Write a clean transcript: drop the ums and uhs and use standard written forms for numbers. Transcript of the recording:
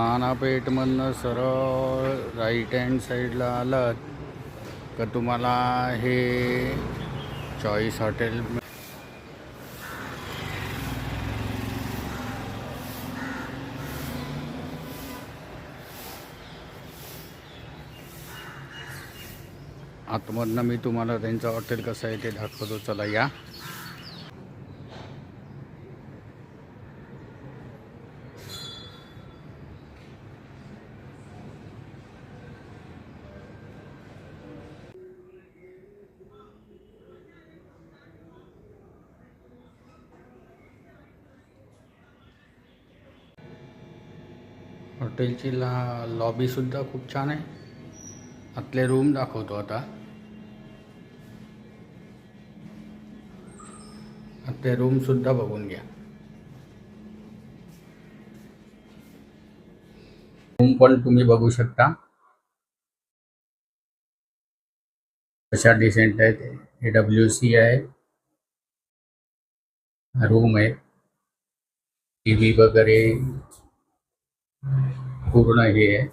नानापेठमधनं सरळ right hand साईडला आलात का तुम्हाला हे चॉईस हॉटेल आतमधनं मी तुम्हाला त्यांचं हॉटेल कसं आहे ते दाखवतो. चला या. हॉटेलची लॉबीसुद्धा खूप छान आहे. आतले रूम दाखवतो आता. आतले रूमसुद्धा बघून घ्या. रूम पण तुम्ही बघू शकता कशा डिसेंट आहेत. AWC आहे, रूम आहे, TV वगैरे पूर्ण हे आहे.